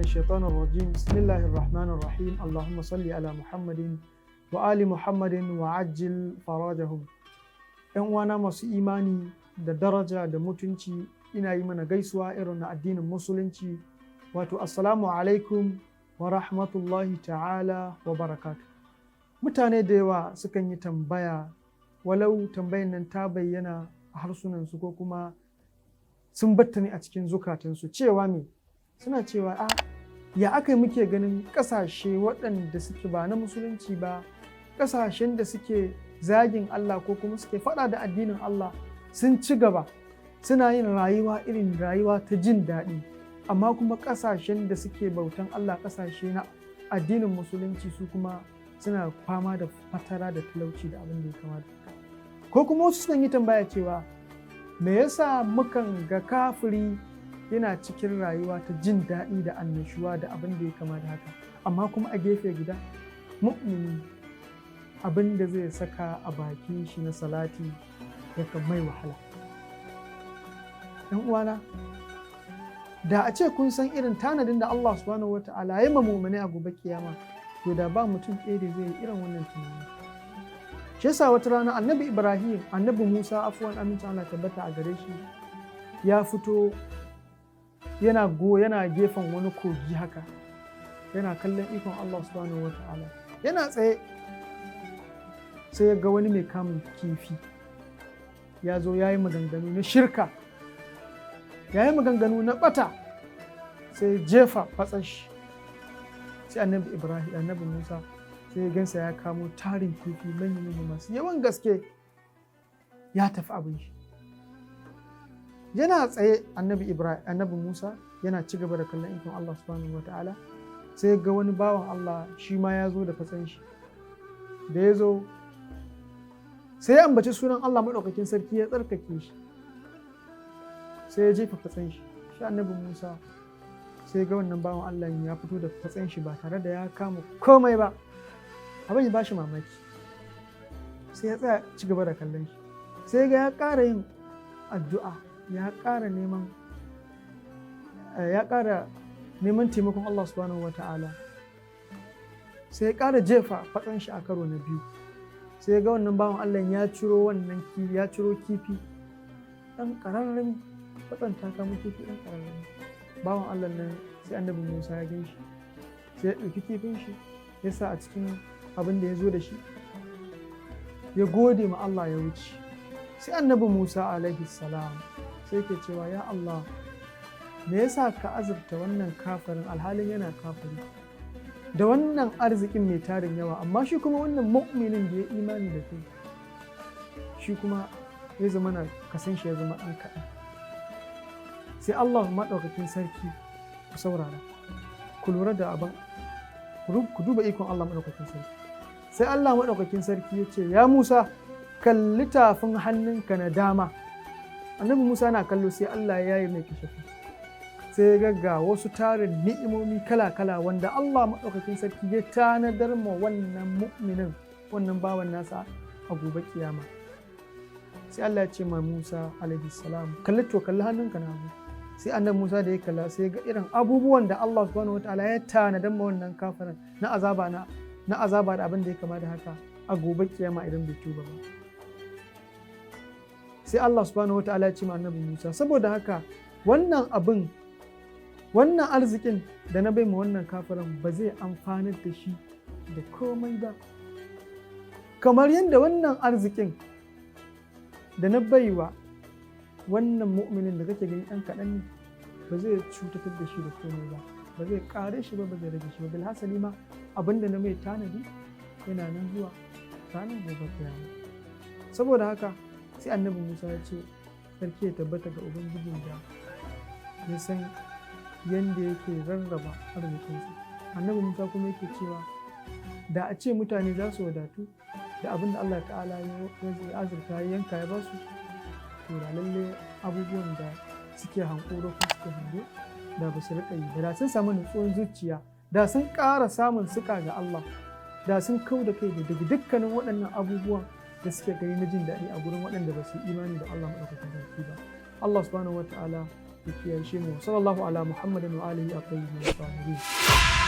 الشيطان الرجيم بسم الله الرحمن الرحيم اللهم صل على محمد وآل محمد وعجل فرajahum. ‘Yan uwana masu imani da daraja da mutunci, ina yi mana gaisuwa irin na addinin musulunci, wato assalamu alaikum wa rahmatullahi ta'ala wa barakatu. Mutane da yawa sukan yi tambaya, walau tambayan nan ta bayyana a harsunansu ko kuma sun batta ne a cikin zukatansu, cewa me suna cewa ya aka muke ganin ƙasashe waɗanda suke ba na musulunci ba, ƙasashen da suke zagin Allah ko kuma suke faɗa da addinin Allah sun ci gaba, suna yin rayuwa irin rayuwa ta jin daɗi, amma kuma ƙasashen da suke bautan Allah, ƙasashe na addinin musulunci, su kuma suna fama da fatara da talauci da abin da ya kamata. Ko kuma wasu sukan yi tambaya cewa me yasa mukan ga kafiri yana cikin rayuwa ta jin daɗi da annashuwa da abin da ya kamata haka, amma kuma a gefe guda mu'mini abin da zai saka a bakin shi na salati yakan mai wahala. ‘Yan uwana, da a ce kun san irin tanadin da Allah subhanahu wa ta'ala ya ma mu'mini a gobe kiyama, to da ba mutum ɗaya da zai yi irin wannan tunani. Shi yasa wata rana annabi Musa afuwan aminci Allah tabbata a gare shi, ya fito yana gefen wani kogi haka, yana kallon ikon Allah subhanahu wa ta'ala, yana tsaye sai ya ga wani mai kamun kifi ya zo ya yi maganganu na shirka, ya yi maganganu na ɓata, sai jefa fatsan shi. Sai annabi Musa sai ya gansa ya kamo tarin kifi manya masu yawan gaske, ya tafi abin shi. Yana tsaye annabi Musa yana ci gaba da kallon ikon Allah subhanahu wa ta'ala, sai ga wani bawan Allah shi ma ya zo da fatsan shi. Da ya zo sai ya ambaci sunan Allah maɗaukakin sarki, ya tsarkake shi, sai ya jefa fatsan shi. Shi annabi Musa sai ga wannan bawan Allah ya fito da fatsan shi ba tare da ya kama komai ba. Abin ya bashi mamaki, sai ya tsaya ci gaba da kallon shi, sai ga ya ƙara yin addu'a, ya ƙara neman taimakon Allah subhanahu wa ta'ala, sai ya ƙara jefa fatsan shi a karo na biyu. Sai ga wannan bawan Allah ya ciro kifi ɗan ƙararren, fatsan ta kamo kifi ɗan ƙararren. Bawan Allah nan sai annabi Musa ya gan shi, sai ya ɗauki kifin shi ya sa a cikin abin da ya zo da shi, ya gode ma Allah ya wuce. Sai annabi Musa alaihi salam sai ke cewa, ya Allah, me yasa ka azurta wannan kafirin alhalin yana kafiri da wannan arzikin mai tarin yawa, amma shi kuma wannan mu'minin da ya imani da kai, shi kuma ya zama na kasan shi ya zama ɗan kaɗan. Sai Allah maɗaukakin sarki, ku saurara, ku lura da abin, ku duba ikon Allah maɗaukakin sarki. Sai Allah maɗaukakin sarki ya ce, ya Musa, kalli tafin hannunka na dama. Annabi Musa na kallo, sai Allah ya yi mai kashafi, sai ya ga wasu tarin ni'imomi kala-kala wanda Allah maɗaukakin sarki ya tanadar ma wannan mu'minin, wannan bawan nasa a gobe kiyama. Sai Allah ya ce ma Musa alaihi salam, kalli hannunka na hagu. Sai annabi Musa da ya kalla, sai ga irin abubuwan da Allah subhanahu wataala ya tanadar ma wannan kafirin na azaba da abin da ya kama da haka a gobe kiyama idan bai tuba ba. Sai Allah subhanahu wataala ya ce ma annabi Musa, saboda haka wannan arzikin da na bai ma wannan kafirin ba zai amfanar da shi da komai ba, kamar yadda wannan arzikin da na baiwa wannan mu'minin da kake gani ɗan kaɗan ne, ba zai cutatar da shi da komai ba zai ƙare shi ba zai rage shi ba. Bilhassali ma abinda na mai tanadi yana nan zuwa ranar gobe kiyama. Saboda haka sai annabi Musa ya ce, sarki ya tabbata ga ubangijin da ya san yadda yake rarraba arzikinsa. Annabi Musa kuma yake cewa da a ce mutane za su wadatu da abin da Allah ta'ala ya azurta ya yanka ya basu, to da lalle abubuwan da suke hankoro ko suke hango da ba su riƙa yi, da sun samu nutsuwar zuciya, da sun ƙara samun suka ga Allah, da sun kau da kai daga dukkanin waɗannan abubuwan da suke gani na jin daɗi a gurin waɗanda ba su yi imani da Allah maɗaukakin sarki ba. Allah subhanahu wa ta'ala ya kiyashe mu. Sallallahu ala Muhammadin wa alihi at-tayyibin at-tahirin.